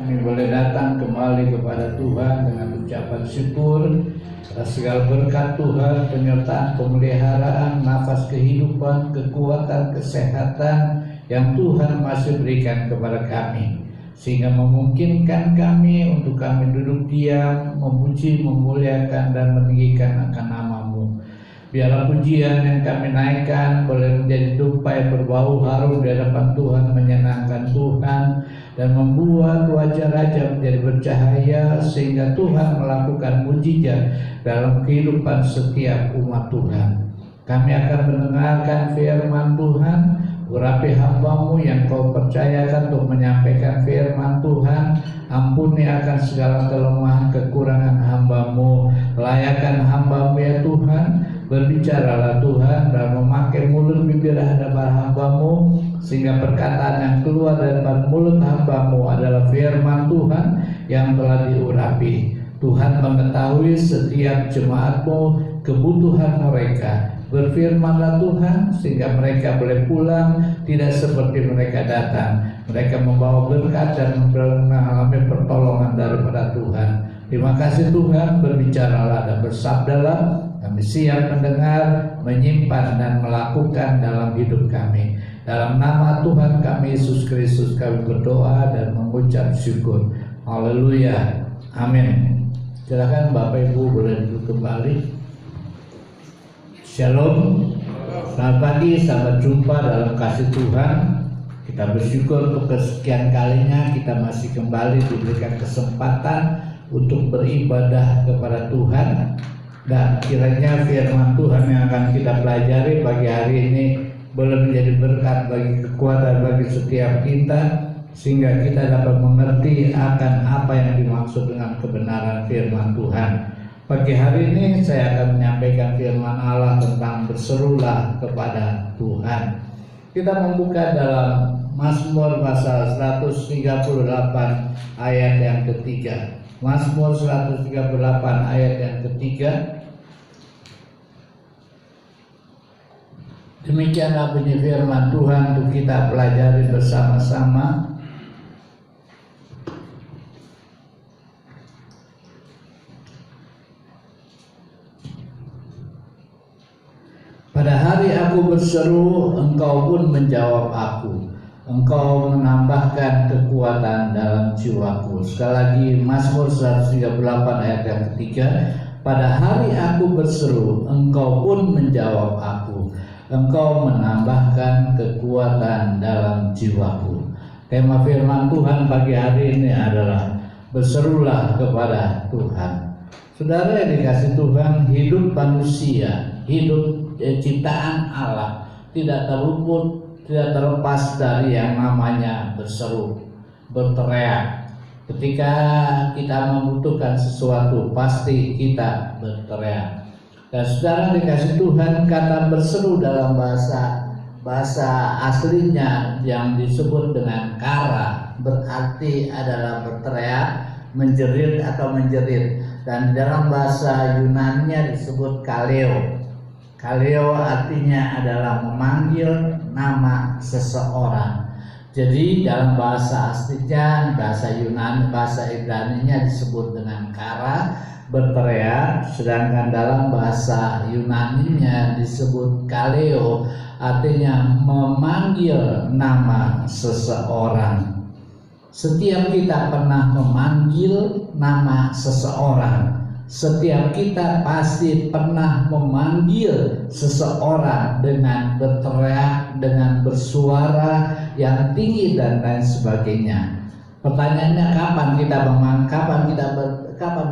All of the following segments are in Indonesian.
kami boleh datang kembali kepada Tuhan dengan ucapan syukur atas segala berkat Tuhan, penyertaan, pemeliharaan, nafas kehidupan, kekuatan, kesehatan yang Tuhan masih berikan kepada kami, sehingga memungkinkan kami untuk kami duduk diam, memuji, memuliakan, dan meninggikan akan nama-Mu. Biarlah pujian yang kami naikkan boleh menjadi dupa yang berbau harum di hadapan Tuhan, menyenangkan Tuhan, dan membuat wajah Raja menjadi bercahaya, sehingga Tuhan melakukan mujizat dalam kehidupan setiap umat Tuhan. Kami akan mendengarkan firman Tuhan. Urapi hamba-Mu yang Kau percayakan untuk menyampaikan firman Tuhan. Ampuni akan segala kelemahan kekurangan hamba-Mu. Layakan hamba-Mu ya Tuhan. Berbicaralah Tuhan dan memakai mulut bibir hadapan hamba-Mu, sehingga perkataan yang keluar dari mulut hamba-Mu adalah firman Tuhan yang telah diurapi. Tuhan mengetahui setiap jemaat-Mu kebutuhan mereka. Berfirmanlah Tuhan sehingga mereka boleh pulang tidak seperti mereka datang. Mereka membawa berkat dan mengalami pertolongan daripada Tuhan. Terima kasih Tuhan, berbicaralah dan bersabdalah. Kami siap mendengar, menyimpan dan melakukan dalam hidup kami. Dalam nama Tuhan kami Yesus Kristus kami berdoa dan mengucap syukur. Haleluya. Amin. Silakan Bapak Ibu boleh duduk kembali. Shalom. Selamat pagi, selamat jumpa dalam kasih Tuhan. Kita bersyukur untuk kesekian kalinya kita masih kembali diberikan kesempatan untuk beribadah kepada Tuhan. Dan kiranya firman Tuhan yang akan kita pelajari pagi hari ini boleh menjadi berkat bagi kekuatan bagi setiap kita, sehingga kita dapat mengerti akan apa yang dimaksud dengan kebenaran firman Tuhan. Pagi hari ini saya akan menyampaikan firman Allah tentang berserulah kepada Tuhan. Kita membuka dalam Mazmur pasal 138 ayat yang ketiga. Mazmur 138 ayat yang ketiga. Demikianlah bunyi firman Tuhan untuk kita pelajari bersama-sama. Pada hari aku berseru, Engkau pun menjawab aku. Engkau menambahkan kekuatan dalam jiwaku. Sekali lagi Mazmur 138 ayat yang ketiga. Pada hari aku berseru, Engkau pun menjawab aku. Engkau menambahkan kekuatan dalam jiwaku. Tema firman Tuhan pagi hari ini adalah berserulah kepada Tuhan. Saudara yang dikasih Tuhan, hidup manusia, hidup ciptaan Allah tidak terluput, tidak terlepas dari yang namanya berseru, berteriak. Ketika kita membutuhkan sesuatu, pasti kita berteriak. Dan saudara dikasih Tuhan, kata berseru dalam bahasa aslinya yang disebut dengan kara berarti adalah berteriak, menjerit atau menjerit. Dan dalam bahasa Yunani disebut kaleo. Kaleo artinya adalah memanggil nama seseorang. Jadi dalam bahasa aslinya, bahasa Yunani, bahasa Ibrani-nya disebut dengan kara, berteriak. Sedangkan dalam bahasa Yunani-nya disebut kaleo, artinya memanggil nama seseorang. Setiap kita pernah memanggil nama seseorang. Setiap kita pasti pernah memanggil seseorang dengan berteriak, dengan bersuara yang tinggi dan lain sebagainya. Pertanyaannya, kapan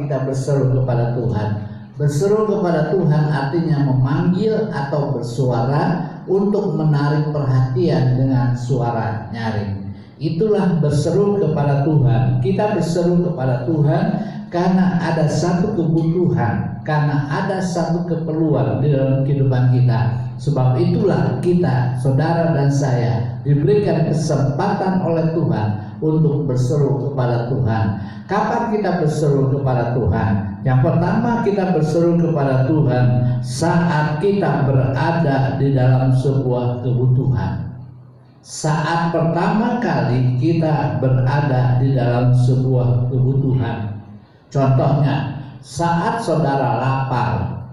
kita berseru kepada Tuhan? Berseru kepada Tuhan artinya memanggil atau bersuara untuk menarik perhatian dengan suara nyaring. Itulah berseru kepada Tuhan. Kita berseru kepada Tuhan karena ada satu kebutuhan, karena ada satu keperluan di dalam kehidupan kita. Sebab itulah kita, saudara dan saya, diberikan kesempatan oleh Tuhan untuk berseru kepada Tuhan. Kapan kita berseru kepada Tuhan? Yang pertama, kita berseru kepada Tuhan saat kita berada di dalam sebuah kebutuhan. saat pertama kali kita berada di dalam sebuah kebutuhan. Contohnya, saat saudara lapar,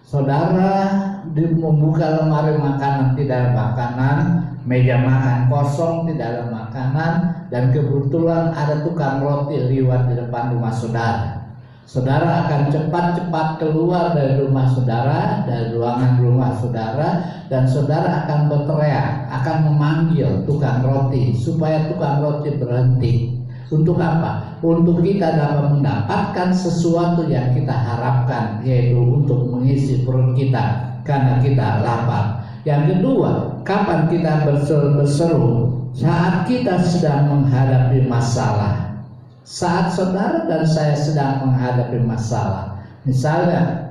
saudara membuka lemari makanan, tidak ada makanan, meja makan kosong, tidak ada makanan, dan kebetulan ada tukang roti lewat di depan rumah saudara. Saudara akan cepat-cepat keluar dari rumah saudara, dari ruangan rumah saudara, dan saudara akan berteriak, akan memanggil tukang roti supaya tukang roti berhenti. Untuk apa? Untuk kita dapat mendapatkan sesuatu yang kita harapkan, yaitu untuk mengisi perut kita karena kita lapar. Yang kedua, kapan kita berseru? Saat kita sedang menghadapi masalah. Saat saudara dan saya sedang menghadapi masalah, misalnya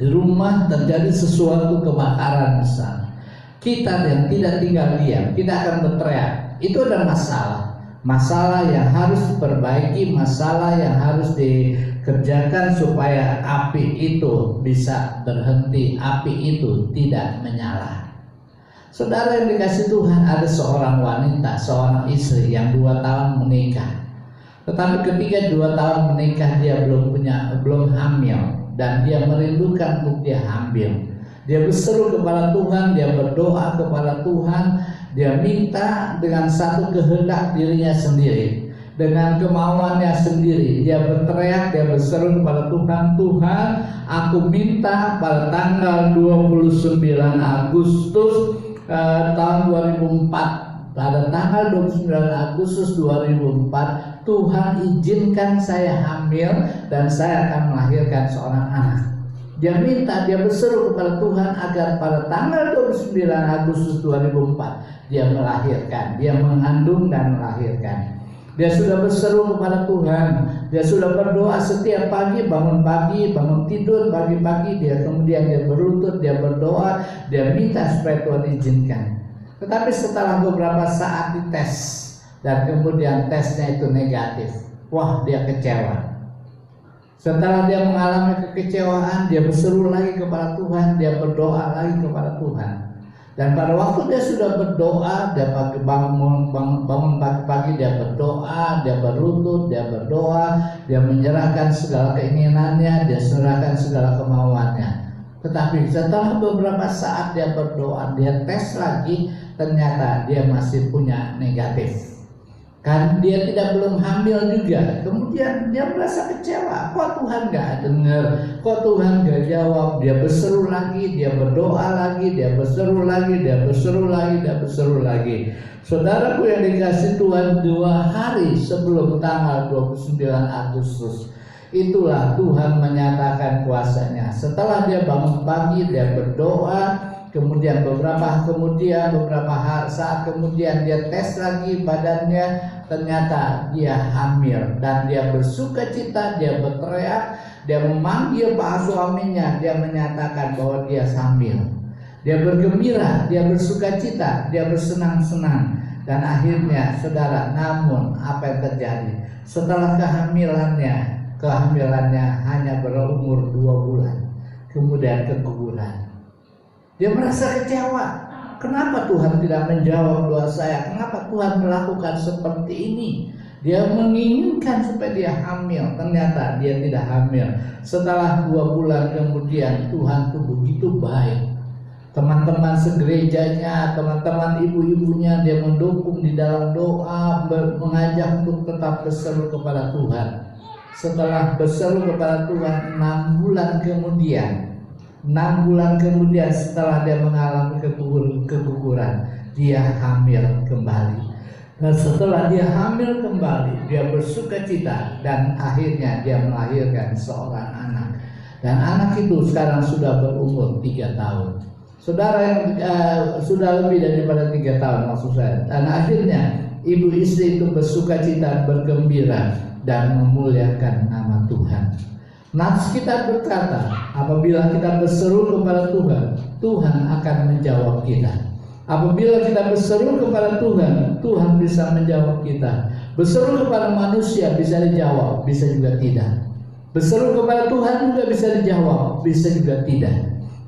di rumah terjadi sesuatu kebakaran misalnya, kita yang tidak tinggal diam, kita akan berteriak. Itu adalah masalah yang harus diperbaiki, masalah yang harus dikerjakan supaya api itu bisa berhenti, api itu tidak menyala. Saudara yang dikasih Tuhan, ada seorang wanita, seorang istri yang 2 tahun menikah. Tetapi ketika 2 tahun menikah dia belum hamil, dan dia merindukan untuk dia hamil. Dia berseru kepada Tuhan, dia berdoa kepada Tuhan, dia minta dengan satu kehendak dirinya sendiri, dengan kemauannya sendiri. Dia berteriak, dia berseru kepada Tuhan, Tuhan, aku minta pada tanggal 29 Agustus tahun 2004. Pada tanggal 29 Agustus 2004, Tuhan izinkan saya hamil dan saya akan melahirkan seorang anak. Dia minta, dia berseru kepada Tuhan agar pada tanggal 29 Agustus 2004 dia melahirkan, dia mengandung dan melahirkan. Dia sudah berseru kepada Tuhan, dia sudah berdoa setiap pagi, bangun tidur pagi-pagi, kemudian dia berlutut, dia berdoa, dia minta supaya Tuhan izinkan. Tetapi setelah beberapa saat dites dan kemudian tesnya itu negatif, wah, dia kecewa. Setelah dia mengalami kekecewaan, dia berseru lagi kepada Tuhan, dia berdoa lagi kepada Tuhan. Dan pada waktu dia sudah berdoa, dia bangun pagi-pagi, dia berdoa, dia berlutut, dia berdoa, dia menyerahkan segala keinginannya, dia serahkan segala kemauannya. Tetapi setelah beberapa saat dia berdoa, dia tes lagi, ternyata dia masih punya negatif. Kan dia belum hamil juga. Kemudian dia merasa kecewa. Kok Tuhan gak dengar? Kok Tuhan gak jawab? Dia berseru lagi, dia berdoa lagi, dia berseru lagi, dia berseru lagi, dia berseru lagi. Saudaraku yang dikasih Tuhan, 2 hari sebelum tanggal 29 Agustus, itulah Tuhan menyatakan kuasanya. Setelah dia bangun pagi, dia berdoa, kemudian beberapa saat kemudian dia tes lagi badannya, ternyata dia hamil, dan dia bersukacita, dia berteriak, dia memanggil pak suaminya, dia menyatakan bahwa dia hamil. Dia bergembira, dia bersukacita, dia bersenang-senang. Dan akhirnya saudara, namun apa yang terjadi? Setelah kehamilannya hanya berumur 2 bulan, kemudian keguguran. Dia merasa kecewa. Kenapa Tuhan tidak menjawab doa saya? Kenapa Tuhan melakukan seperti ini? Dia menginginkan supaya dia hamil, ternyata dia tidak hamil. Setelah 2 bulan kemudian, Tuhan itu begitu baik. Teman-teman segerejanya, teman-teman ibu-ibunya, dia mendukung di dalam doa, mengajak untuk tetap berseru kepada Tuhan. Setelah berseru kepada Tuhan 6 bulan kemudian setelah dia mengalami keguguran, dia hamil kembali. Dan setelah dia hamil kembali, dia bersukacita dan akhirnya dia melahirkan seorang anak. Dan anak itu sekarang sudah berumur 3 tahun. Saudara yang sudah lebih daripada 3 tahun maksud saya. Dan akhirnya ibu istri itu bersukacita, bergembira dan memuliakan nama Tuhan. Nats kita berkata, apabila kita berseru kepada Tuhan, Tuhan akan menjawab kita. Apabila kita berseru kepada Tuhan, Tuhan bisa menjawab kita. Berseru kepada manusia bisa dijawab, bisa juga tidak. Berseru kepada Tuhan juga bisa dijawab, bisa juga tidak.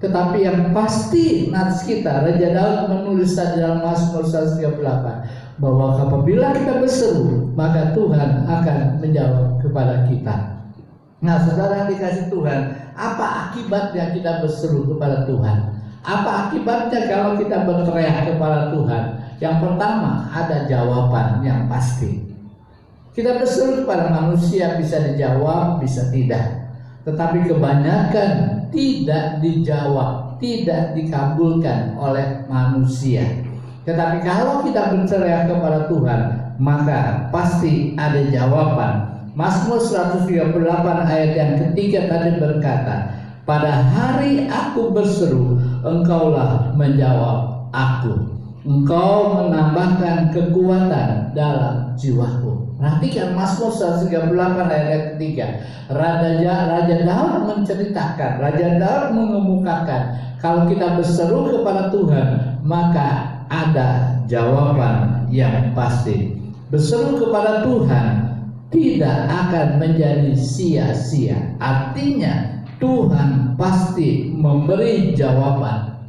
Tetapi yang pasti nats kita, Raja Daud menulis tadi dalam Mazmur 138 bahwa apabila kita berseru, maka Tuhan akan menjawab kepada kita. Nah, saudara yang dikasih Tuhan, apa akibatnya kita berseru kepada Tuhan? Apa akibatnya kalau kita berteriak kepada Tuhan? Yang pertama, ada jawaban yang pasti. Kita berseru kepada manusia, bisa dijawab, bisa tidak. Tetapi kebanyakan tidak dijawab, tidak dikabulkan oleh manusia. Tetapi kalau kita berteriak kepada Tuhan, maka pasti ada jawaban. Mazmur 138 ayat yang ketiga tadi berkata, pada hari aku berseru, Engkaulah menjawab aku. Engkau menambahkan kekuatan dalam jiwaku. Perhatikan Mazmur 138 ayat yang ketiga. Raja Daud menceritakan, Raja Daud mengemukakan, kalau kita berseru kepada Tuhan, maka ada jawaban yang pasti. Berseru kepada Tuhan tidak akan menjadi sia-sia. Artinya Tuhan pasti memberi jawaban.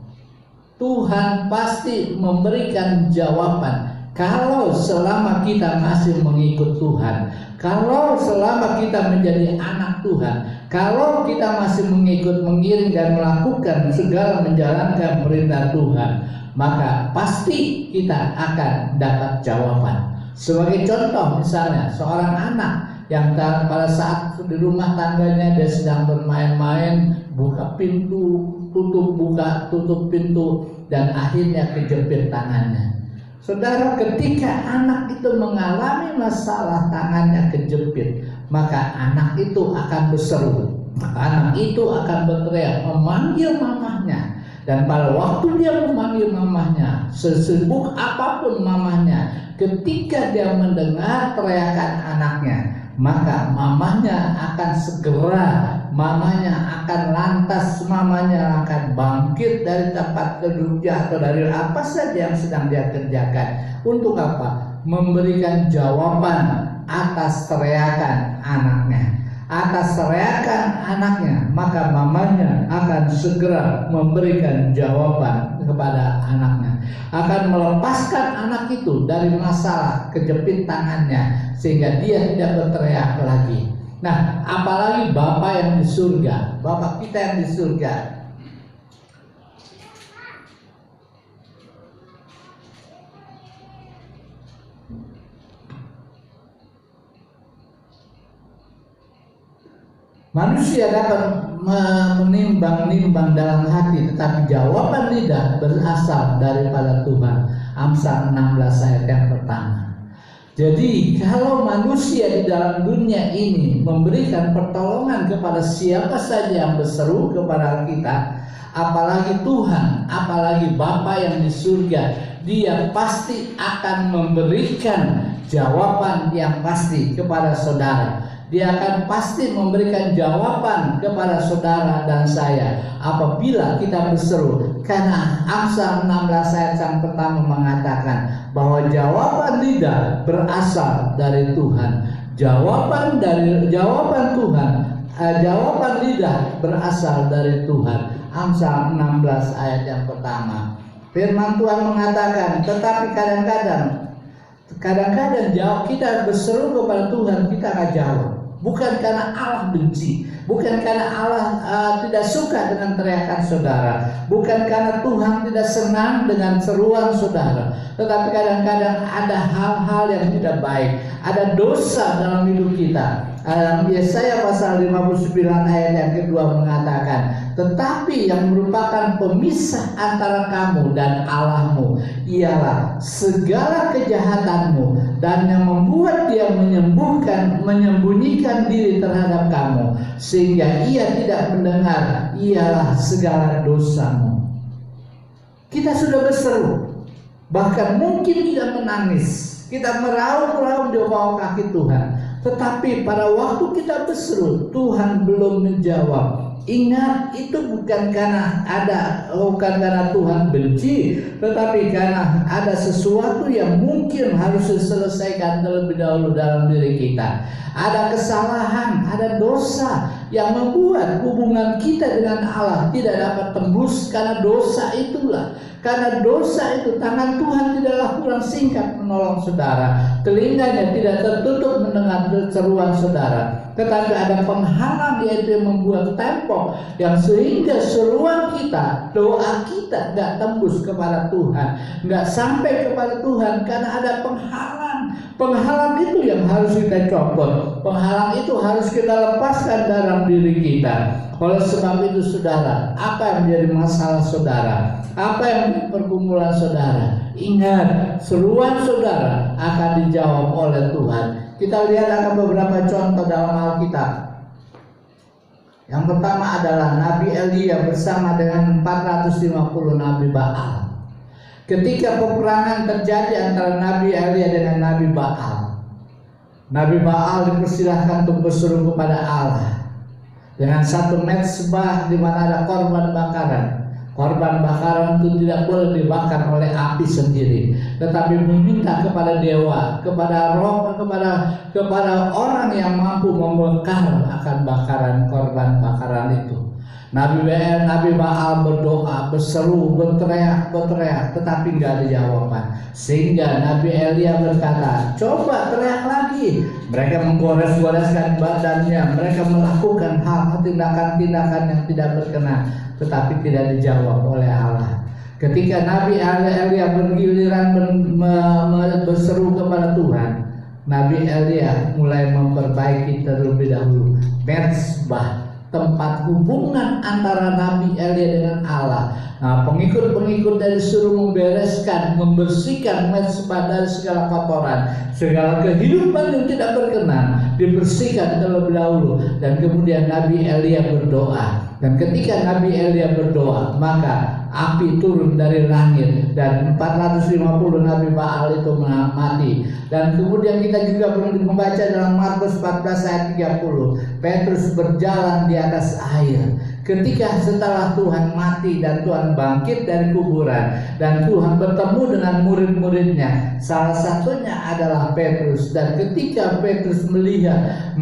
Tuhan pasti memberikan jawaban. Kalau selama kita masih mengikut Tuhan, kalau selama kita menjadi anak Tuhan, kalau kita masih mengikut, mengiring dan melakukan segala menjalankan perintah Tuhan, maka pasti kita akan dapat jawaban. Sebagai contoh, misalnya seorang anak yang pada saat di rumah tangganya dia sedang bermain-main, buka pintu, tutup pintu, dan akhirnya kejepit tangannya. Saudara, ketika anak itu mengalami masalah tangannya kejepit, maka anak itu akan berseru, anak itu akan berteriak, memanggil mamahnya. Dan pada waktu dia memanggil mamahnya, sesibuk apapun mamahnya, ketika dia mendengar teriakan anaknya, maka mamahnya akan segera, mamahnya akan lantas, mamahnya akan bangkit dari tempat duduknya atau dari apa saja yang sedang dia kerjakan. Untuk apa? Memberikan jawaban atas teriakan anaknya. Atas teriakan anaknya, maka mamanya akan segera memberikan jawaban kepada anaknya, akan melepaskan anak itu dari masalah kejepit tangannya sehingga dia tidak berteriak lagi. Nah, apalagi Bapa yang di surga, Bapa kita yang di surga. Manusia dapat menimbang-nimbang dalam hati, tetapi jawaban lidah berasal daripada Tuhan. Amsal 16 ayat yang pertama. Jadi kalau manusia di dalam dunia ini memberikan pertolongan kepada siapa saja yang berseru kepada kita, apalagi Tuhan, apalagi Bapa yang di surga, Dia pasti akan memberikan jawaban yang pasti kepada saudara. Dia akan pasti memberikan jawaban kepada saudara dan saya apabila kita berseru. Karena Amsal 16 ayat yang pertama mengatakan bahwa jawaban lidah berasal dari Tuhan. Jawaban Tuhan, jawaban lidah berasal dari Tuhan. Amsal 16 ayat yang pertama. Firman Tuhan mengatakan, tetapi kadang-kadang kita berseru kepada Tuhan, kita akan jawab. Bukan karena Allah benci, bukan karena Allah tidak suka dengan teriakan saudara, bukan karena Tuhan tidak senang dengan seruan saudara, tetapi kadang-kadang ada hal-hal yang tidak baik, ada dosa dalam hidup kita. Yesaya pasal 59 ayat yang kedua mengatakan, tetapi yang merupakan pemisah antara kamu dan Allahmu ialah segala kejahatanmu, dan yang membuat dia menyembunyikan diri terhadap kamu sehingga ia tidak mendengar ialah segala dosamu. Kita sudah berseru, bahkan mungkin kita menangis, kita meraung-raung di bawah kaki Tuhan. Tetapi pada waktu kita berseru, Tuhan belum menjawab. Ingat, itu bukan karena Tuhan benci, tetapi karena ada sesuatu yang mungkin harus diselesaikan terlebih dahulu dalam diri kita. Ada kesalahan, ada dosa yang membuat hubungan kita dengan Allah tidak dapat tembus karena dosa itulah. Karena dosa itu tangan Tuhan tidaklah kurang singkat menolong saudara, telinganya tidak tertutup mendengar seruan saudara, tetapi ada penghalang, yaitu yang membuat tembok yang sehingga seruan kita, doa kita nggak tembus kepada Tuhan, nggak sampai kepada Tuhan karena ada penghalang. Penghalang itu yang harus kita copot, penghalang itu harus kita lepaskan dalam diri kita. Oleh sebab itu saudara, apa yang menjadi masalah saudara? Apa yang menjadi pergumulan saudara? Ingat, seruan saudara akan dijawab oleh Tuhan. Kita lihat akan beberapa contoh dalam Alkitab. Yang pertama adalah Nabi Elia bersama dengan 450 Nabi Baal. Ketika peperangan terjadi antara Nabi Elia dengan Nabi Baal, Nabi Baal dipersilahkan untuk berseru kepada Allah dengan satu mezbah di mana ada korban bakaran. Korban bakaran itu tidak boleh dibakar oleh api sendiri, tetapi meminta kepada dewa, kepada roh, kepada orang yang mampu membakar akan bakaran korban bakaran itu. Nabi Baal berdoa, berseru, berteriak, tetapi nggak ada jawaban. Sehingga Nabi Elia berkata, coba teriak lagi. Mereka menggores-goreskan badannya, mereka melakukan hal tindakan-tindakan yang tidak berkenan, tetapi tidak dijawab oleh Allah. Ketika Nabi Elia bergiliran berseru kepada Tuhan, Nabi Elia mulai memperbaiki terlebih dahulu mezbah, tempat hubungan antara Nabi Elia dengan Allah. Nah, pengikut-pengikut dari suruh membereskan, membersihkan mezbah dari segala kotoran, segala kehidupan yang tidak berkenan, dibersihkan terlebih dahulu. Dan kemudian Nabi Elia berdoa. Dan ketika Nabi Elia berdoa, maka api turun dari langit dan 450 Nabi Baal itu mati. Dan kemudian kita juga membaca dalam Markus 14 ayat 30, Petrus berjalan di atas air. Ketika setelah Tuhan mati dan Tuhan bangkit dari kuburan dan Tuhan bertemu dengan murid-muridnya, salah satunya adalah Petrus. Dan ketika Petrus melihat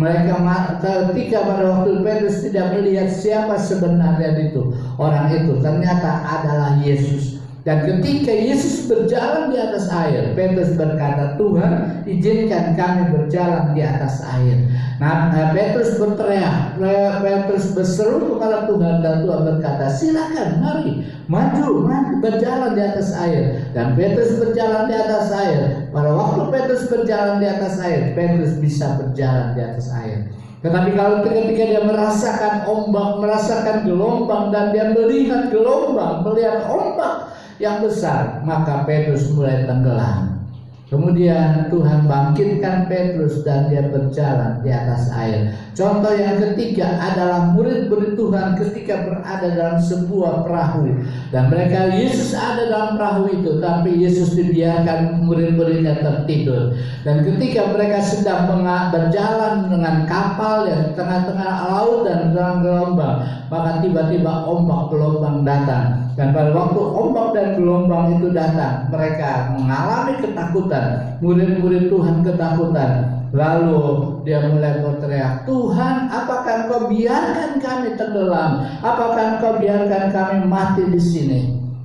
ketika pada waktu Petrus tidak melihat siapa sebenarnya itu, orang itu ternyata adalah Yesus. Dan ketika Yesus berjalan di atas air, Petrus berkata, Tuhan, izinkan kami berjalan di atas air. Nah, Petrus berteriak, Petrus berseru kepada Tuhan, dan Tuhan berkata, silakan, mari, maju, berjalan di atas air. Dan Petrus berjalan di atas air. Pada waktu Petrus berjalan di atas air, Petrus bisa berjalan di atas air. Tetapi kalau ketika dia merasakan ombak, merasakan gelombang, dan dia melihat gelombang, melihat ombak yang besar, maka Petrus mulai tenggelam. Kemudian Tuhan bangkitkan Petrus dan dia berjalan di atas air. Contoh yang ketiga adalah murid-murid Tuhan ketika berada dalam sebuah perahu. Dan mereka, Yesus ada dalam perahu itu, tapi Yesus dibiarkan murid-muridnya tertidur. Dan ketika mereka sedang berjalan dengan kapal yang di tengah-tengah laut dan dalam gelombang, maka tiba-tiba ombak gelombang datang. Dan pada waktu ombak dan gelombang itu datang, mereka mengalami ketakutan. Murid-murid Tuhan ketakutan. Lalu dia mulai berteriak, Tuhan, apakah Engkau biarkan kami tenggelam? Apakah Engkau biarkan kami mati di sini?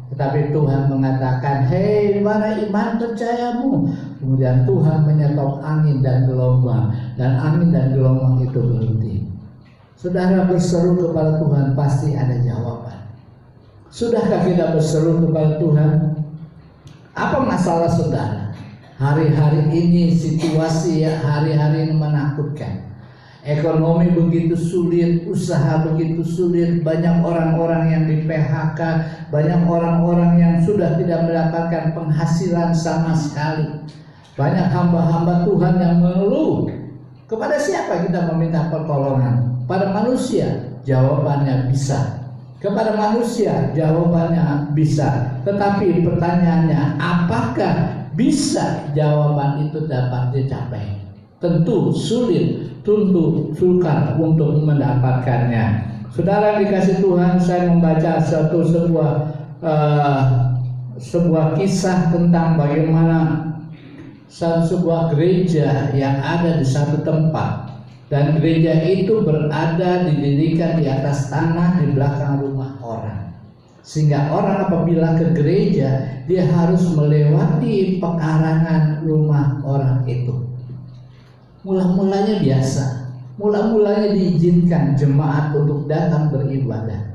Tetapi Tuhan mengatakan, hei, mana iman percayamu? Kemudian Tuhan menyetop angin dan gelombang, dan angin dan gelombang itu berhenti. Saudara berseru kepada Tuhan, pasti ada jawaban. Sudahkah kita berseru kepada Tuhan? Apa masalah saudara? Hari-hari ini situasi hari-hari ini menakutkan. Ekonomi begitu sulit, usaha begitu sulit, banyak orang-orang yang di PHK, banyak orang-orang yang sudah tidak mendapatkan penghasilan sama sekali. Banyak hamba-hamba Tuhan yang mengeluh. Kepada siapa kita meminta pertolongan? Pada manusia? Jawabannya bisa. Kepada manusia? Jawabannya bisa. Tetapi pertanyaannya, apakah bisa jawaban itu dapat dicapai? Tentu sulit, tentu sukar untuk mendapatkannya. Saudara dikasih Tuhan, saya membaca sebuah kisah tentang bagaimana sebuah gereja yang ada di satu tempat. Dan gereja itu berada didirikan di atas tanah di belakang rumah orang. Sehingga orang apabila ke gereja, dia harus melewati pekarangan rumah orang itu. Mula-mulanya biasa, mula-mulanya diizinkan jemaat untuk datang beribadah.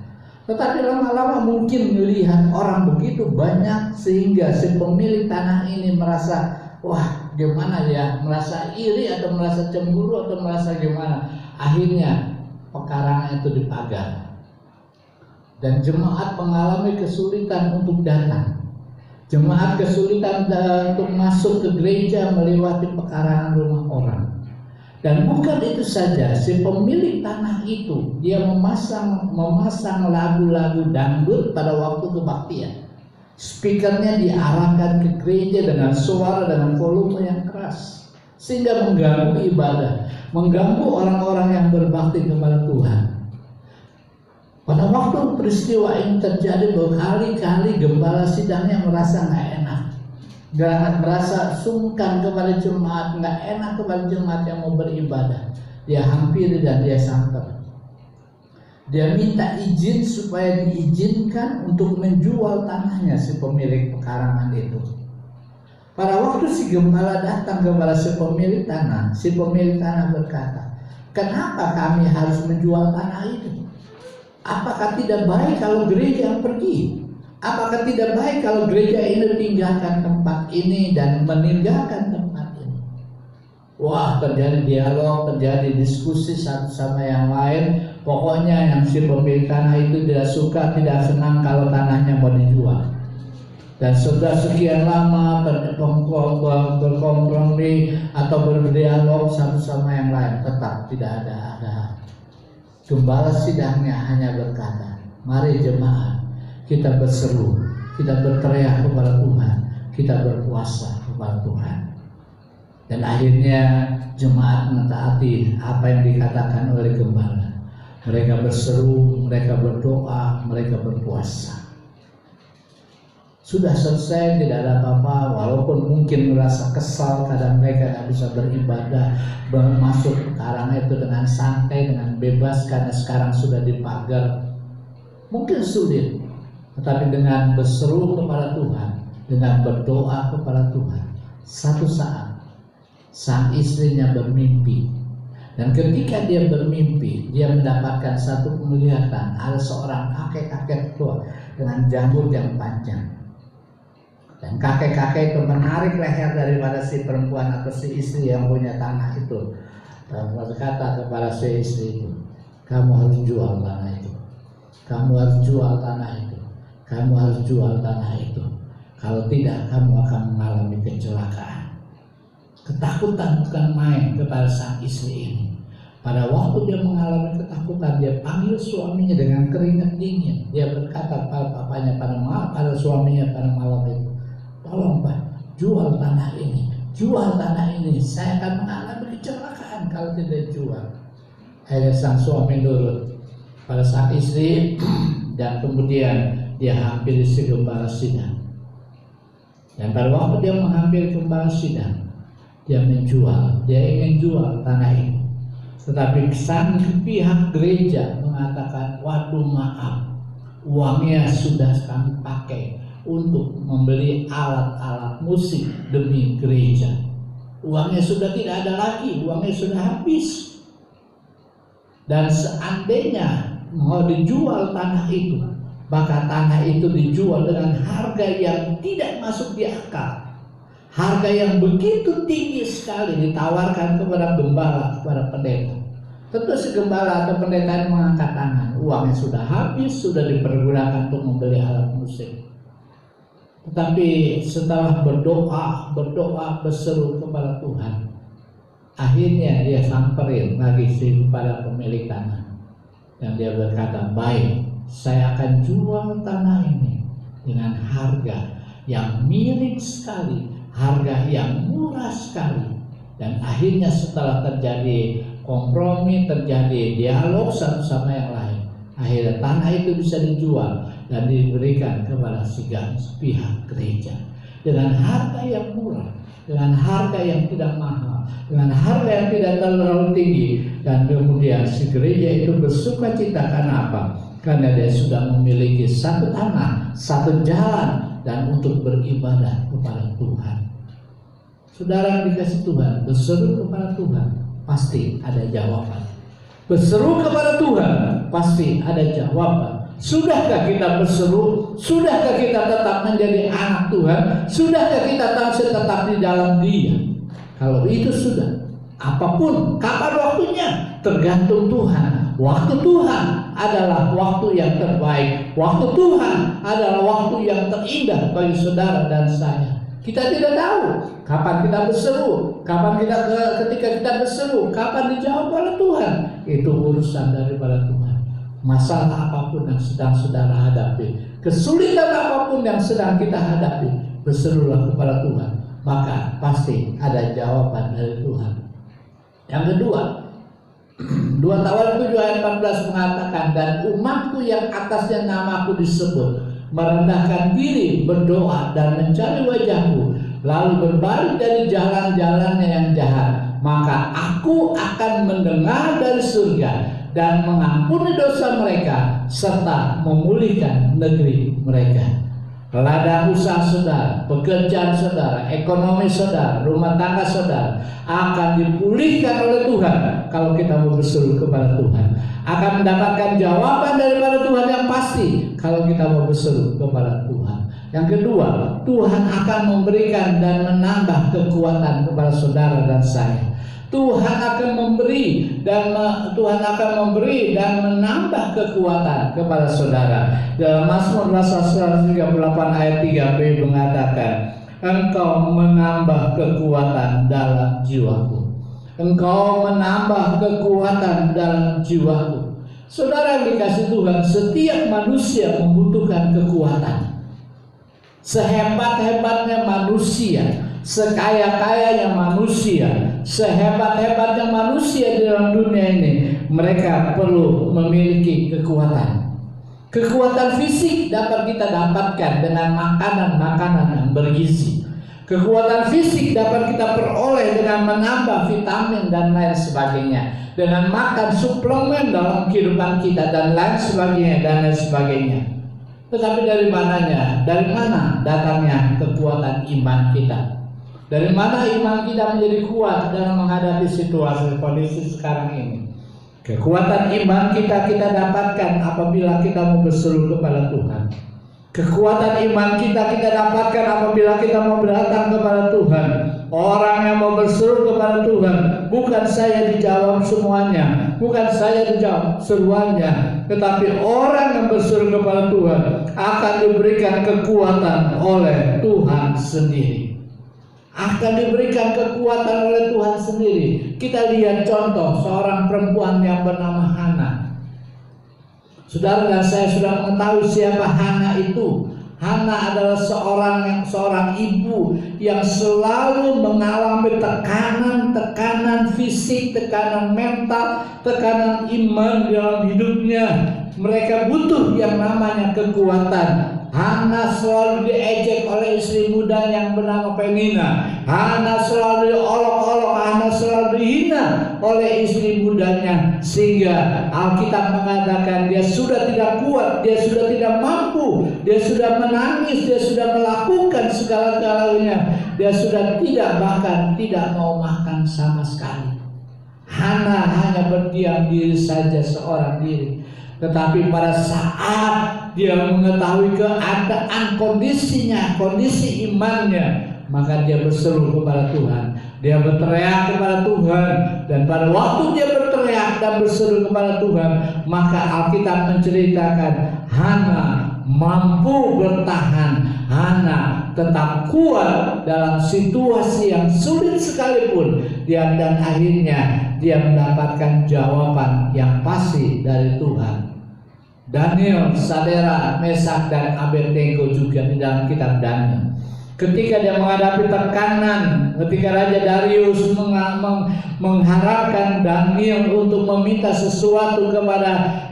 Tetapi lama-lama mungkin melihat orang begitu banyak sehingga si pemilik tanah ini merasa, wah gimana ya, merasa iri atau merasa cemburu atau merasa gimana. Akhirnya pekarangan itu dipagar. Dan jemaat mengalami kesulitan untuk datang. Jemaat kesulitan untuk masuk ke gereja melewati pekarangan rumah orang. Dan bukan itu saja, si pemilik tanah itu dia memasang lagu-lagu dangdut pada waktu kebaktian. Speakernya diarahkan ke gereja dengan suara dengan volume yang keras, sehingga mengganggu ibadah, mengganggu orang-orang yang berbakti kepada Tuhan. Pada waktu peristiwa ini terjadi, berkali-kali gembala sidangnya merasa nggak enak, merasa sungkan kepada jemaat, nggak enak kepada jemaat yang mau beribadah. Dia hampiri dan dia samper. Dia minta izin supaya diizinkan untuk menjual tanahnya si pemilik pekarangan itu. Pada waktu si gembala datang kepada si pemilik tanah berkata, "Kenapa kami harus menjual tanah itu? Apakah tidak baik kalau gereja yang pergi? Apakah tidak baik kalau gereja ini tinggalkan tempat ini dan meninggalkan tempat ini?" Wah, terjadi dialog, terjadi diskusi satu sama yang lain. Pokoknya yang si pemilik tanah itu tidak suka, tidak senang kalau tanahnya mau dijual. Dan sudah sekian lama berkompromi atau berdialog satu sama yang lain, tetap tidak ada. Gembala sidangnya hanya berkata, "Mari jemaat, kita berseru, kita berteriak kepada Tuhan, kita berpuasa kepada Tuhan." Dan akhirnya jemaat mentaati apa yang dikatakan oleh gembala. Mereka berseru, mereka berdoa, mereka berpuasa. Sudah selesai, tidak ada apa-apa. Walaupun mungkin merasa kesal karena mereka tidak bisa beribadah, masuk pekarangan itu dengan santai, dengan bebas karena sekarang sudah dipagar. Mungkin sulit, tetapi dengan berseru kepada Tuhan, dengan berdoa kepada Tuhan, satu saat sang istrinya bermimpi. Dan ketika dia bermimpi, dia mendapatkan satu penglihatan. Ada seorang kakek-kakek tua dengan janggut yang panjang. Dan kakek-kakek itu menarik leher daripada si perempuan atau si istri yang punya tanah itu. Dan berkata kepada si istri itu, "Kamu harus jual tanah itu. Kamu harus jual tanah itu. Kamu harus jual tanah itu. Kalau tidak, kamu akan mengalami kecelakaan." Ketakutan bukan main kepada sang istri ini. Pada waktu dia mengalami ketakutan, dia panggil suaminya dengan keringat dingin. Dia berkata pada papanya, pada suaminya pada malam itu, "Tolong Pak, jual tanah ini. Jual tanah ini. Saya akan mengalami kecelakaan kalau tidak jual." Akhirnya sang suami nurut pada sang istri, dan kemudian dia hampiri si gembala sidang. Dan pada waktu dia menghampiri gembala sidang, dia ingin jual tanah ini. Tetapi sang pihak gereja mengatakan, "Waduh maaf, uangnya sudah kami pakai untuk membeli alat-alat musik demi gereja. Uangnya sudah tidak ada lagi, uangnya sudah habis. Dan seandainya mau dijual tanah itu, maka tanah itu dijual dengan harga yang tidak masuk di akal. Harga yang begitu tinggi sekali ditawarkan kepada gembala, kepada pendeta." Tentu si gembala atau pendeta mengangkat tangan. Uangnya sudah habis, sudah dipergunakan untuk membeli alat musik. Tetapi setelah berdoa, berseru kepada Tuhan, akhirnya dia samperin lagi kepada pemilik tanah. Dan dia berkata, "Baik, saya akan jual tanah ini dengan harga yang miring sekali, harga yang murah sekali." Dan akhirnya setelah terjadi kompromi, terjadi dialog satu sama yang lain, akhirnya tanah itu bisa dijual dan diberikan kepada pihak gereja dengan harga yang murah, dengan harga yang tidak mahal, dengan harga yang tidak terlalu tinggi. Dan kemudian si gereja itu bersuka cita karena apa? Karena dia sudah memiliki satu tanah, satu jalan, dan untuk beribadah kepada Tuhan. Saudara yang dikasih Tuhan, berseru kepada Tuhan, pasti ada jawaban. Berseru kepada Tuhan, pasti ada jawaban. Sudahkah kita berseru? Sudahkah kita tetap menjadi anak Tuhan? Sudahkah kita tetap di dalam Dia? Kalau itu sudah, apapun, kapan waktunya, tergantung Tuhan. Waktu Tuhan adalah waktu yang terbaik. Waktu Tuhan adalah waktu yang terindah bagi saudara dan saya. Kita tidak tahu kapan kita berseru, ketika kita berseru, kapan dijawab oleh Tuhan. Itu urusan daripada Tuhan. Masalah apapun yang sedang saudara hadapi, kesulitan apapun yang sedang kita hadapi, berserulah kepada Tuhan, maka pasti ada jawaban dari Tuhan. Yang kedua, 2 Tawarik 7 ayat 14 mengatakan, dan umatku yang atasnya namaku disebut merendahkan diri, berdoa dan mencari wajahku, lalu berbalik dari jalan-jalannya yang jahat, maka aku akan mendengar dari surga dan mengampuni dosa mereka serta memulihkan negeri mereka. Ladang usaha saudara, pekerjaan saudara, ekonomi saudara, rumah tangga saudara akan dipulihkan oleh Tuhan kalau kita mau berseru kepada Tuhan. Akan mendapatkan jawaban daripada Tuhan yang pasti kalau kita mau berseru kepada Tuhan. Yang kedua, Tuhan akan memberikan dan menambah kekuatan kepada saudara dan saya. Tuhan akan memberi dan menambah kekuatan kepada saudara. Dalam Mazmur 138 ayat 3b mengatakan, Engkau menambah kekuatan dalam jiwaku. Engkau menambah kekuatan dalam jiwaku. Saudara yang dikasih Tuhan, setiap manusia membutuhkan kekuatan. Sehebat-hebatnya manusia, sekaya-kayanya manusia, sehebat-hebatnya manusia di dalam dunia ini, mereka perlu memiliki kekuatan. Kekuatan fisik dapat kita dapatkan dengan makanan-makanan yang bergizi. Kekuatan fisik dapat kita peroleh dengan menambah vitamin dan lain sebagainya, dengan makan suplemen dalam kehidupan kita dan lain sebagainya. Tetapi dari mananya? Dari mana datangnya kekuatan iman kita? Dari mana iman kita menjadi kuat dalam menghadapi situasi kondisi sekarang ini? Kekuatan iman kita dapatkan apabila kita mau berseru kepada Tuhan. Kekuatan iman kita dapatkan apabila kita mau datang kepada Tuhan. Orang yang mau berseru kepada Tuhan, bukan saya dijawab semuanya, bukan saya dijawab seruannya, tetapi orang yang berseru kepada Tuhan akan diberikan kekuatan oleh Tuhan sendiri. Akan diberikan kekuatan oleh Tuhan sendiri. Kita lihat contoh seorang perempuan yang bernama Hana. Saudara dan saya sudah mengetahui siapa Hana itu. Hana adalah seorang ibu yang selalu mengalami tekanan fisik, tekanan mental, tekanan iman dalam hidupnya. Mereka butuh yang namanya kekuatan. Hana selalu diejek oleh istri muda yang bernama Penina. Hana selalu diolok-olok, Hana selalu dihina oleh istri mudanya, sehingga Alkitab mengatakan dia sudah tidak kuat, dia sudah tidak mampu, dia sudah menangis, dia sudah melakukan segala-galanya, dia sudah bahkan tidak mau makan sama sekali. Hana hanya berdiam diri saja seorang diri. Tetapi pada saat dia mengetahui keadaan kondisinya, kondisi imannya, maka dia berseru kepada Tuhan. Dia berteriak kepada Tuhan, dan pada waktu dia berteriak dan berseru kepada Tuhan, maka Alkitab menceritakan Hana mampu bertahan. Hana tetap kuat dalam situasi yang sulit sekalipun. Dan akhirnya dia mendapatkan jawaban yang pasti dari Tuhan. Daniel, Sadera, Mesak dan Abednego juga di dalam kitab Daniel. ketika dia menghadapi tekanan, ketika Raja Darius mengharapkan Daniel untuk meminta sesuatu kepada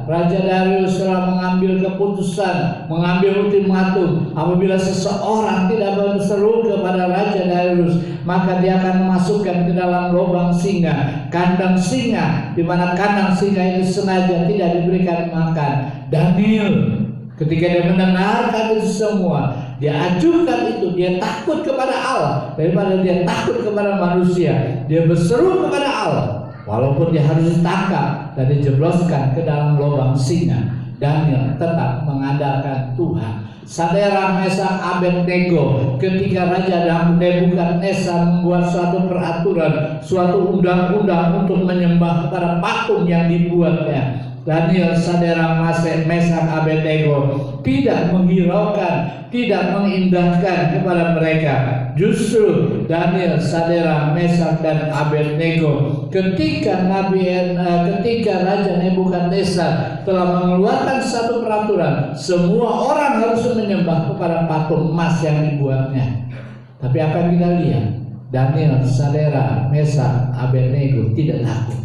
Raja Darius telah mengambil keputusan, mengambil ultimatum. Apabila seseorang tidak berseru kepada Raja Darius, maka dia akan memasukkan ke dalam lubang singa, kandang singa, di mana kandang singa itu sengaja tidak diberikan makan. Daniel ketika dia mendengarkan itu semua, dia ajukan itu, dia takut kepada Allah daripada dia takut kepada manusia. Dia berseru kepada Allah, walaupun dia harus ditangkap dan dijebloskan ke dalam lubang singa. Daniel tetap mengandalkan Tuhan. Sadera, Mesak, Abednego, ketika Raja Nebukadnezar membuat suatu peraturan, suatu undang-undang untuk menyembah kepada patung yang dibuatnya, Daniel, Sadera, Mesak, Abednego tidak menghiraukan, tidak mengindahkan kepada mereka. Justru Daniel, Sadera, Mesak, dan Abednego ketika Raja Nebukadnezar telah mengeluarkan satu peraturan, semua orang harus menyembah kepada patung emas yang dibuatnya. Tapi apa yang kita lihat? Daniel, Sadera, Mesak, Abednego tidak takut.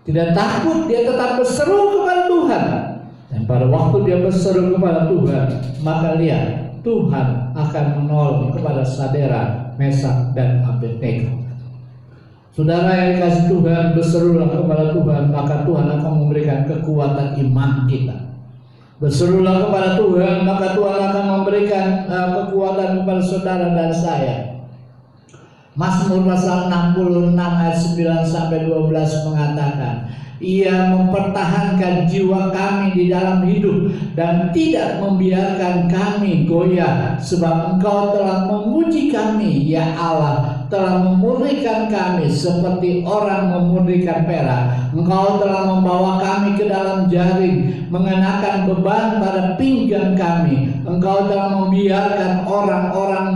Tidak takut, dia tetap berseru kepada Tuhan. Dan pada waktu dia berseru kepada Tuhan, maka lihat, Tuhan akan menolong kepada Sadera, Mesak, dan Abednego. Saudara yang dikasih Tuhan, berserulah kepada Tuhan, maka Tuhan akan memberikan kekuatan iman kita. Berserulah kepada Tuhan, maka Tuhan akan memberikan kekuatan kepada saudara dan saya. Mazmur pasal 66 ayat 9-12 mengatakan, Ia mempertahankan jiwa kami di dalam hidup dan tidak membiarkan kami goyah, sebab Engkau telah menguji kami, ya Allah, telah memurnikan kami seperti orang memurnikan perak. Engkau telah membawa kami ke dalam jaring, mengenakan beban pada pinggang kami. Engkau telah membiarkan orang-orang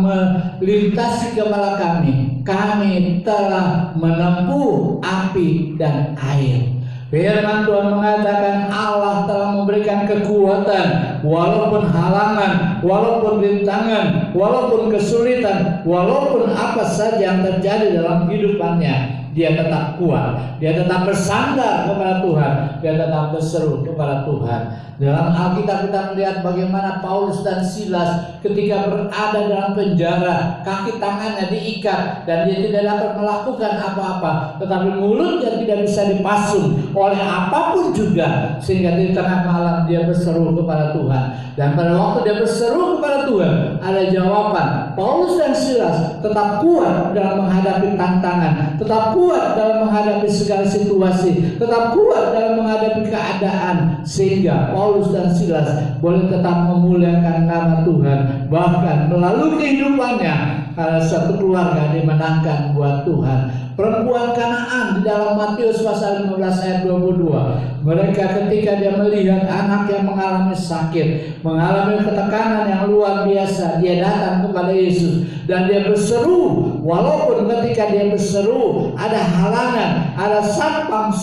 melintasi kepala kami. Kami telah menempuh api dan air. Firman Tuhan mengatakan Allah telah memberikan kekuatan, walaupun halangan, walaupun rintangan, walaupun kesulitan, walaupun apa saja yang terjadi dalam hidupannya, dia tetap kuat, dia tetap bersandar kepada Tuhan, dia tetap berseru kepada Tuhan. Dalam Alkitab kita melihat bagaimana Paulus dan Silas ketika berada dalam penjara, kaki tangannya diikat dan dia tidak dapat melakukan apa-apa, tetapi mulutnya tidak bisa dipasung oleh apapun juga, sehingga di tengah malam dia berseru kepada Tuhan. Dan pada waktu dia berseru kepada Tuhan, ada jawaban. Paulus dan Silas tetap kuat dalam menghadapi tantangan, tetap kuat dalam menghadapi segala situasi, tetap kuat dalam menghadapi keadaan, sehingga Paulus dan Silas boleh tetap memuliakan nama Tuhan. Bahkan melalui kehidupannya, satu keluarga dimenangkan buat Tuhan. Perempuan Kanaan di dalam Matius pasal 15 ayat 22, mereka ketika dia melihat anak yang mengalami sakit, mengalami ketekanan yang luar biasa, dia datang kepada Yesus dan dia berseru. Walaupun ketika dia berseru ada halangan, ada satpam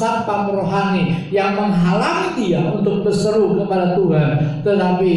rohani yang menghalangi dia untuk berseru kepada Tuhan, tetapi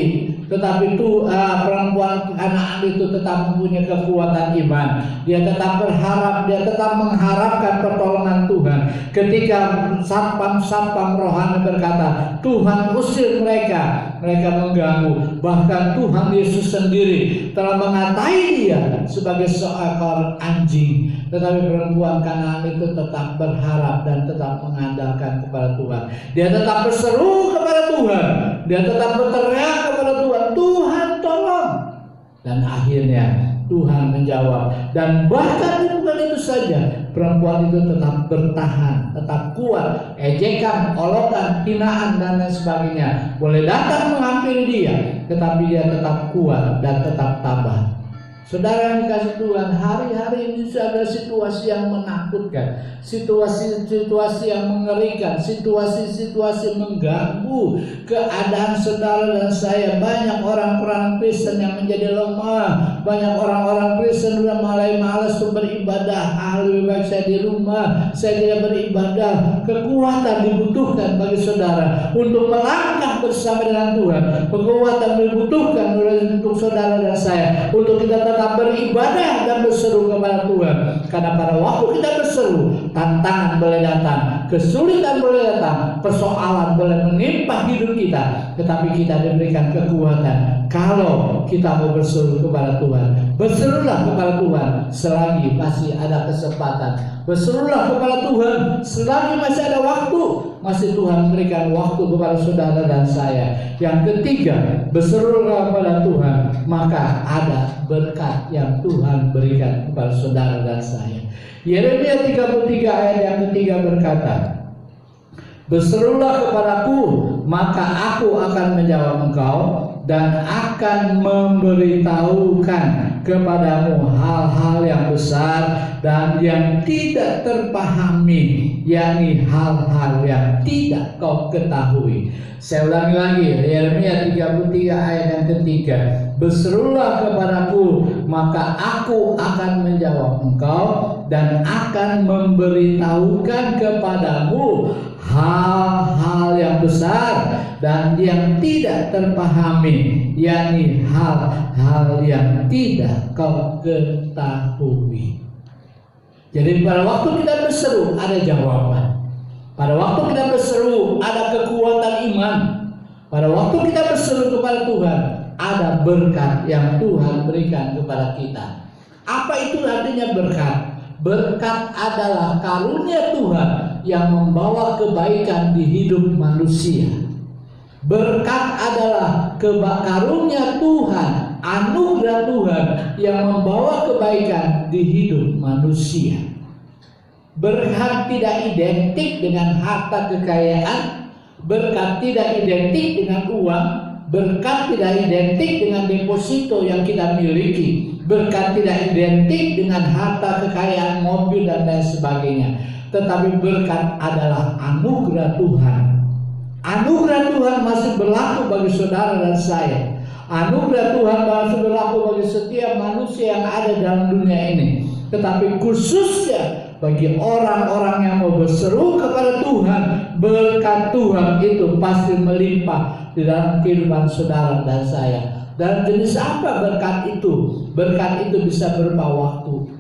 perempuan Kanaan itu tetap mempunyai kekuatan iman. Dia tetap berharap, dia tetap mengharapkan pertolongan Tuhan. Ketika satpam rohani berkata, Tuhan usir mereka mengganggu. Bahkan Tuhan Yesus sendiri telah mengatai dia sebagai seekor anjing. Tetapi perempuan Kanaan itu tetap berharap dan tetap mengandalkan kepada Tuhan. Dia tetap berseru kepada Tuhan. Dia tetap berteriak kepada Tuhan, Tuhan tolong. Dan akhirnya Tuhan menjawab. Dan bahkan bukan itu saja, perempuan itu tetap bertahan, tetap kuat. Ejekan, olokan, hinaan dan lain sebagainya boleh datang menghampiri dia, tetapi dia tetap kuat dan tetap tabah. Saudara yang dikasih Tuhan, hari-hari ini ada situasi yang menakutkan, situasi-situasi yang mengerikan, situasi-situasi mengganggu keadaan saudara dan saya. Banyak orang-orang Kristen yang menjadi lemah, banyak orang-orang Kristen sudah mulai malas untuk beribadah. Lebih baik saya di rumah, saya tidak beribadah. Kekuatan dibutuhkan bagi saudara untuk melangkah bersama dengan Tuhan. Kekuatan dibutuhkan untuk saudara dan saya untuk kita tetap beribadah dan berseru kepada Tuhan. Karena pada waktu kita berseru, tantangan boleh datang, kesulitan boleh datang, persoalan boleh menimpa hidup kita, tetapi kita diberikan kekuatan kalau kita mau berseru kepada Tuhan. Berserulah kepada Tuhan selagi masih ada kesempatan. Berserulah kepada Tuhan selagi masih ada waktu. Masih Tuhan berikan waktu kepada saudara dan saya. Yang ketiga, berserulah kepada Tuhan, maka ada berkat yang Tuhan berikan kepada saudara dan saya. Yeremia 33 ayat yang ketiga berkata, berserulah kepadaku, maka aku akan menjawab engkau dan akan memberitahukan kepadamu hal-hal yang besar dan yang tidak terpahami, yakni hal-hal yang tidak kau ketahui. Saya ulangi lagi, Yeremia 33 ayat yang ketiga. Berserulah kepadaku, maka aku akan menjawab engkau dan akan memberitahukan kepadamu hal-hal yang besar dan yang tidak terpahami, yakni hal-hal yang tidak kau ketahui. Jadi pada waktu kita berseru ada jawaban. Pada waktu kita berseru ada kekuatan iman. Pada waktu kita berseru kepada Tuhan ada berkat yang Tuhan berikan kepada kita. Apa itu artinya berkat? Berkat adalah karunia Tuhan yang membawa kebaikan di hidup manusia. Berkat adalah karunia Tuhan, anugerah Tuhan yang membawa kebaikan di hidup manusia. Berkat tidak identik dengan harta kekayaan, berkat tidak identik dengan uang, berkat tidak identik dengan deposito yang kita miliki, berkat tidak identik dengan harta kekayaan, mobil dan lain sebagainya. Tetapi berkat adalah anugerah Tuhan. Anugerah Tuhan masih berlaku bagi saudara dan saya. Anugerah Tuhan masih berlaku bagi setiap manusia yang ada dalam dunia ini. Tetapi khususnya bagi orang-orang yang mau berseru kepada Tuhan, berkat Tuhan itu pasti melimpah di dalam kehidupan saudara dan saya. Dan jenis apa berkat itu? Berkat itu bisa berupa waktu.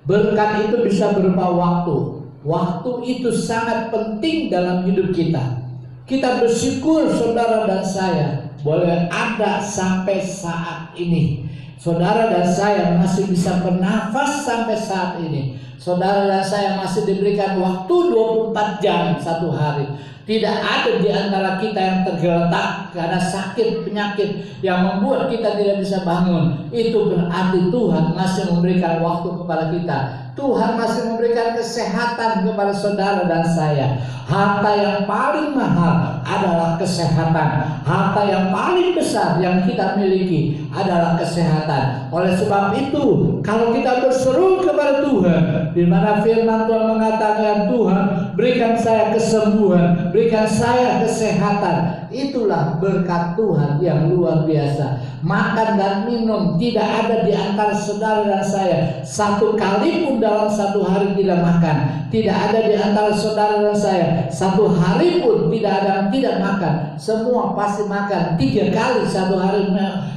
Berkat itu bisa berupa waktu. Waktu itu sangat penting dalam hidup kita. Kita bersyukur saudara dan saya boleh ada sampai saat ini. Saudara dan saya masih bisa bernafas sampai saat ini. Saudara dan saya masih diberikan waktu 24 jam satu hari. Tidak ada di antara kita yang tergeletak karena sakit penyakit yang membuat kita tidak bisa bangun. Itu berarti Tuhan masih memberikan waktu kepada kita. Tuhan masih memberikan kesehatan kepada saudara dan saya. Harta yang paling mahal adalah kesehatan. Harta yang paling besar yang kita miliki adalah kesehatan. Oleh sebab itu, kalau kita berseru kepada Tuhan, di mana firman Tuhan mengatakan, Tuhan berikan saya kesembuhan, berikan saya kesehatan, itulah berkat Tuhan yang luar biasa. Makan dan minum tidak ada di antara saudara dan saya satu kali pun dalam satu hari tidak makan. Tidak ada di antara saudara dan saya satu hari pun tidak ada yang tidak makan. Semua pasti makan 3 kali satu hari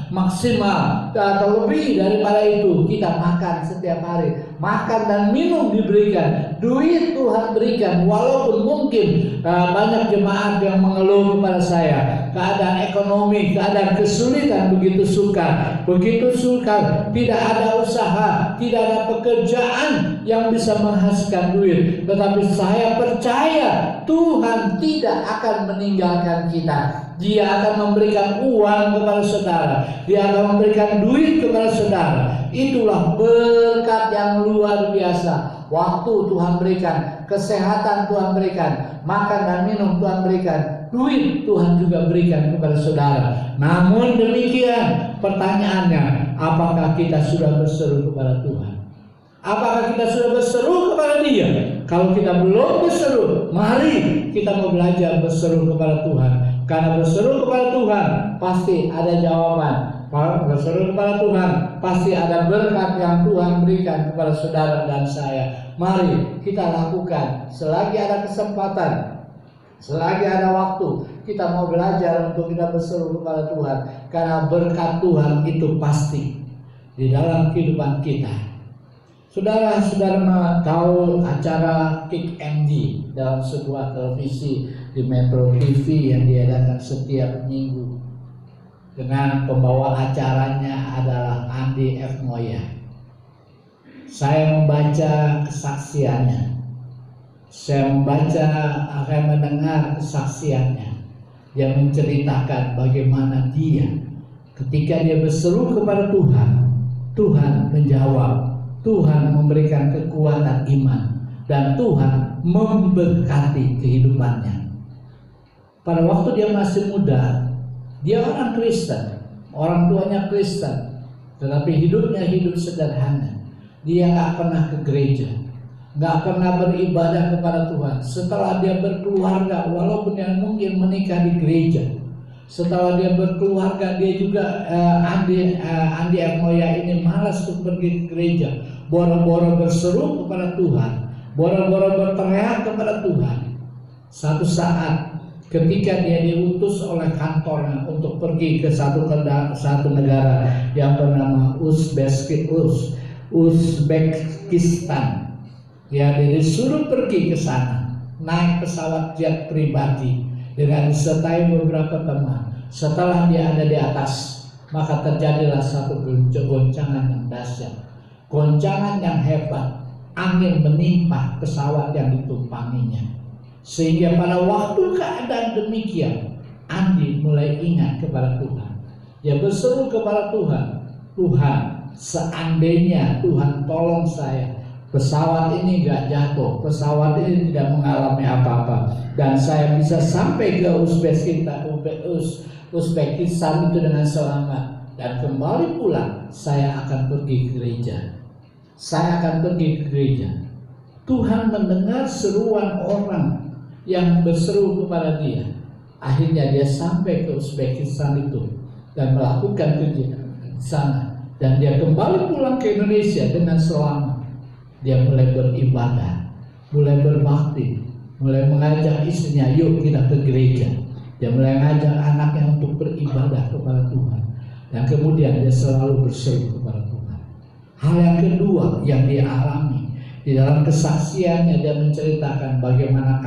maksimal atau lebih daripada itu. Kita makan setiap hari. Makan dan minum diberikan. Duit Tuhan berikan. Walaupun mungkin banyak jemaat yang mengeluh kepada saya, keadaan ekonomi, keadaan kesulitan begitu sukar, tidak ada usaha, tidak ada pekerjaan yang bisa menghasilkan duit. Tetapi saya percaya Tuhan tidak akan meninggalkan kita. Dia akan memberikan uang kepada saudara, Dia akan memberikan duit kepada saudara. Itulah berkat yang luar biasa. Waktu Tuhan berikan, kesehatan Tuhan berikan, makan dan minum Tuhan berikan, duit Tuhan juga berikan kepada saudara. Namun demikian, pertanyaannya, apakah kita sudah berseru kepada Tuhan? Apakah kita sudah berseru kepada Dia? Kalau kita belum berseru, mari kita mau belajar berseru kepada Tuhan. Karena berseru kepada Tuhan pasti ada jawaban. Kalau berseru kepada Tuhan pasti ada berkat yang Tuhan berikan kepada saudara dan saya. Mari kita lakukan selagi ada kesempatan, selagi ada waktu. Kita mau belajar untuk kita berseru kepada Tuhan. Karena berkat Tuhan itu pasti di dalam kehidupan kita. Saudara-saudara tahu acara Kick MD dalam sebuah televisi di Metro TV yang diadakan setiap minggu, dengan pembawa acaranya adalah Andi F. Moya. Saya membaca kesaksiannya, saya akan mendengar kesaksiannya yang menceritakan bagaimana dia ketika dia berseru kepada Tuhan, Tuhan menjawab. Tuhan memberikan kekuatan iman dan Tuhan memberkati kehidupannya. Pada waktu dia masih muda, dia orang Kristen, orang tuanya Kristen, tetapi hidupnya hidup sederhana. Dia nggak pernah ke gereja, nggak pernah beribadah kepada Tuhan. Setelah dia berkeluarga, walaupun dia mungkin menikah di gereja, setelah dia berkeluarga, dia juga Andi F. Moya ini malas untuk pergi ke gereja. Boro-boro berseru kepada Tuhan, boro-boro berteriak kepada Tuhan. Satu saat ketika dia diutus oleh kantornya untuk pergi ke satu negara yang bernama Uzbekistan, dia disuruh pergi ke sana, naik pesawat jet pribadi dengan disertai beberapa teman. Setelah dia ada di atas, maka terjadilah satu goncangan yang dahsyat, goncangan yang hebat. Angin menimpa pesawat yang ditumpanginya, sehingga pada waktu keadaan demikian, Andi mulai ingat kepada Tuhan. Dia berseru kepada Tuhan, Tuhan, seandainya Tuhan tolong saya, pesawat ini gak jatuh, pesawat ini tidak mengalami apa-apa, dan saya bisa sampai ke Uzbekistan itu dengan selamat, dan kembali pulang, saya akan pergi ke gereja. Saya akan pergi ke gereja. Tuhan mendengar seruan orang yang berseru kepada dia. Akhirnya dia sampai ke Uzbekistan itu dan melakukan kegiatan di sana, dan dia kembali pulang ke Indonesia dengan selamat. Dia mulai beribadah, mulai berbakti, mulai mengajak istrinya, yuk kita ke gereja. Dia mulai mengajak anaknya untuk beribadah kepada Tuhan, dan kemudian dia selalu berseru kepada Tuhan. Hal yang kedua yang dia alami di dalam kesaksiannya, dia menceritakan bagaimana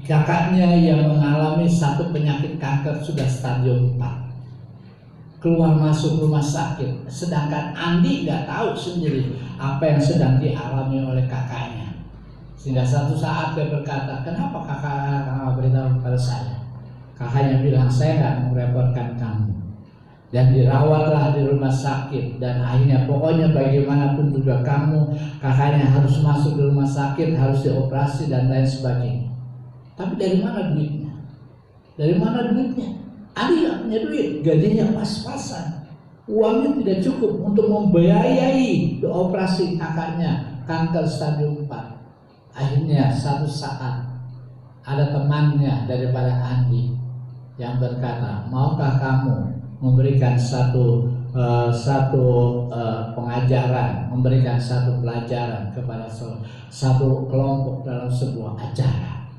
kakaknya yang mengalami satu penyakit kanker sudah stadium 4, keluar masuk rumah sakit, sedangkan Andi nggak tahu sendiri apa yang sedang dialami oleh kakaknya. Sehingga satu saat dia berkata, kenapa kakak beritahu kepada saya? Kakaknya bilang, saya nggak merepotkan kamu. Dan dirawatlah di rumah sakit, dan akhirnya pokoknya bagaimanapun juga kakaknya harus masuk di rumah sakit, harus dioperasi dan lain sebagainya. Tapi dari mana duitnya? Dari mana duitnya? Andi nggak punya duit, gajinya pas-pasan, uangnya tidak cukup untuk membiayai operasi kakaknya kanker stadium 4. Akhirnya satu saat ada temannya daripada Andi yang berkata, maukah kamu memberikan satu pengajaran, memberikan satu pelajaran kepada satu kelompok dalam sebuah acara.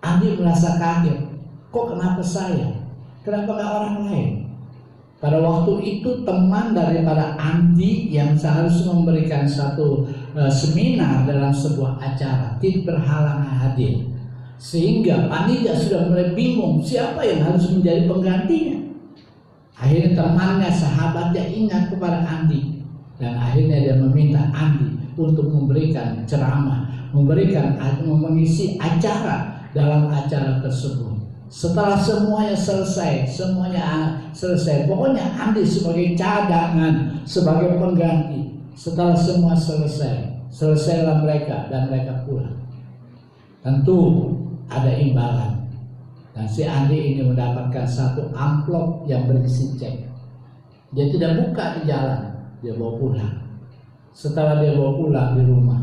Andi merasa kaget, kok kenapa saya? Kenapa nggak orang lain? Pada waktu itu teman daripada Andi yang seharusnya memberikan satu seminar dalam sebuah acara tidak berhalangan hadir, sehingga panitia sudah mulai bingung siapa yang harus menjadi penggantinya. Akhirnya temannya, sahabatnya ingat kepada Andi, dan akhirnya dia meminta Andi untuk memberikan ceramah, mengisi acara dalam acara tersebut. Setelah semuanya selesai, pokoknya Andi sebagai cadangan, sebagai pengganti. Setelah semua selesailah mereka dan mereka pulang. Tentu ada imbalan. Dan si Andi ini mendapatkan satu amplop yang berisi cek. Dia tidak buka di jalan, dia bawa pulang. Setelah dia bawa pulang di rumah,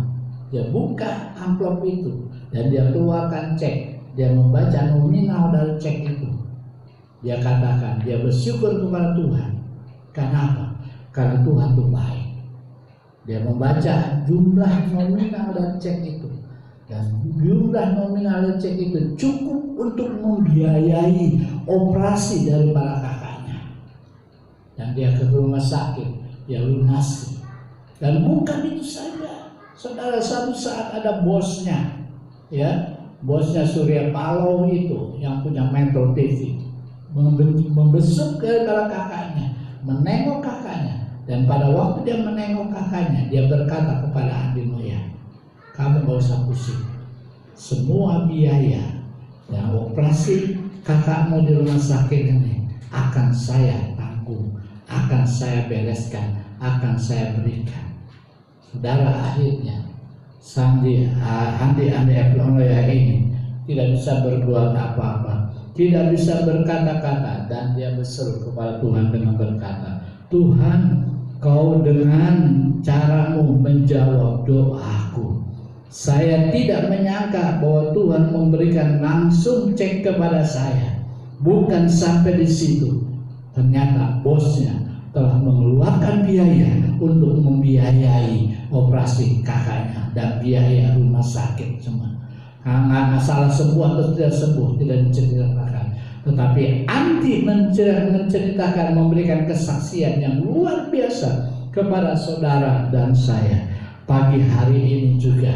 dia buka amplop itu dan dia keluarkan cek. Dia membaca nominal dari cek itu. Dia katakan, dia bersyukur kepada Tuhan. Kenapa? Karena Tuhan itu baik. Dia membaca jumlah nominal dari cek itu. Dan jumlah nominal dari cek itu cukup untuk membiayai operasi dari para kakaknya. Dan dia ke rumah sakit, dia lunasi. Dan bukan itu saja, saudara, satu saat ada bosnya, ya, bosnya Surya Paloh itu yang punya Metro TV, membesuk ke para kakaknya, menengok kakaknya, dan pada waktu dia menengok kakaknya, dia berkata kepada Andi Noya, kamu gak usah pusing, semua biaya dan operasi kakakmu di rumah sakit ini akan saya tanggung, akan saya bereskan, akan saya berikan. Saudara, akhirnya Andi Noya ini tidak bisa berbuat apa-apa, tidak bisa berkata-kata, dan dia berseru kepada Tuhan dengan berkata, Tuhan, kau dengan caramu menjawab doaku. Saya tidak menyangka bahwa Tuhan memberikan langsung cek kepada saya. Bukan sampai di situ, ternyata bosnya telah mengeluarkan biaya untuk membiayai operasi kakaknya dan biaya rumah sakit semua. Karena masalah sembuh atau tidak sembuh tidak diceritakan, tetapi Andi menceritakan, memberikan kesaksian yang luar biasa kepada saudara dan saya. Pagi hari ini juga,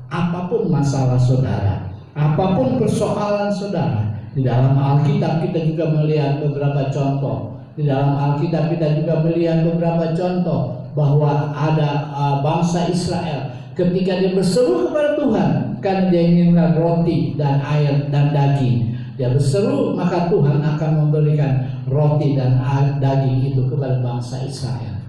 apapun masalah saudara, apapun persoalan saudara, di dalam Alkitab kita juga melihat beberapa contoh. Di dalam Alkitab kita juga melihat beberapa contoh bahwa ada bangsa Israel ketika dia berseru kepada Tuhan karena dia inginkan roti dan air dan daging. Dia berseru, maka Tuhan akan memberikan roti dan daging itu kepada bangsa Israel.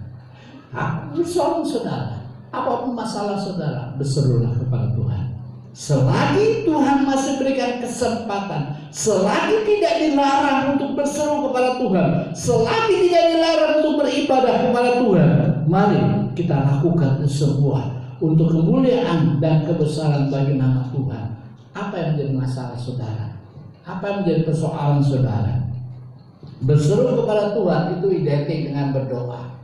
Soal saudara, apapun masalah saudara, berserulah kepada Tuhan. Selagi Tuhan masih berikan kesempatan, selagi tidak dilarang untuk berseru kepada Tuhan, selagi tidak dilarang untuk beribadah kepada Tuhan, mari kita lakukan semua untuk kemuliaan dan kebesaran bagi nama Tuhan. Apa yang menjadi masalah saudara? Apa yang menjadi persoalan saudara? Berseru kepada Tuhan itu identik dengan berdoa.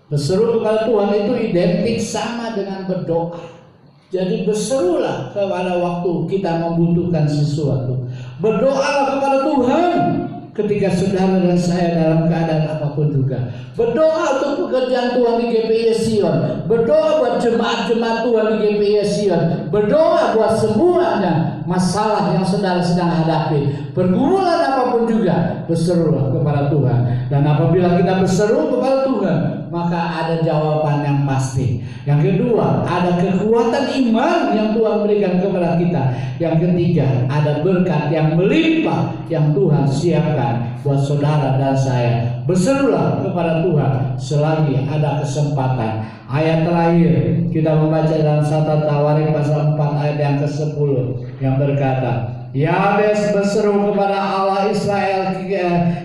Berseru kepada Tuhan itu identik sama dengan berdoa. Jadi berserulah kepada waktu kita membutuhkan sesuatu. Berdoalah kepada Tuhan ketika saudara dan saya dalam keadaan apapun juga. Berdoa untuk pekerjaan Tuhan di GPI Sion. Berdoa buat jemaat-jemaat Tuhan di GPI Sion. Berdoa buat semuanya masalah yang saudara sedang hadapi. Pergumulan apapun juga, berserulah kepada Tuhan. Dan apabila kita berseru kepada Tuhan, maka ada jawaban yang pasti. Yang kedua, ada kekuatan iman yang Tuhan berikan kepada kita. Yang ketiga, ada berkat yang melimpah yang Tuhan siapkan buat saudara dan saya. Berserulah kepada Tuhan selagi ada kesempatan. Ayat terakhir kita membaca dalam 1 Tawarik pasal 4 ayat yang ke-10 yang berkata, Yabes berseru kepada Allah Israel,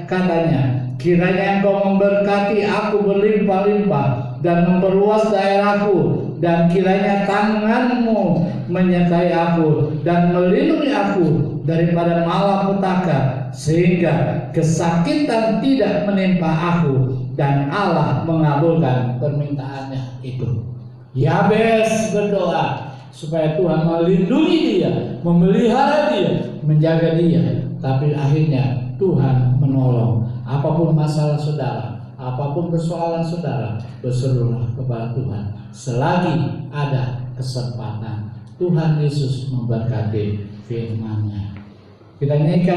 katanya, kiranya engkau memberkati aku berlimpah-limpah dan memperluas daerahku, dan kiranya tanganmu menyertai aku dan melindungi aku daripada malapetaka, sehingga kesakitan tidak menimpa aku. Dan Allah mengabulkan permintaannya itu. Yabes berdoa supaya Tuhan melindungi dia, memelihara dia, menjaga dia. Tapi akhirnya Tuhan menolong. Apapun masalah saudara, apapun persoalan saudara, berserulah kepada Tuhan selagi ada kesempatan. Tuhan Yesus memberkati firman-Nya. Kita nyanyikan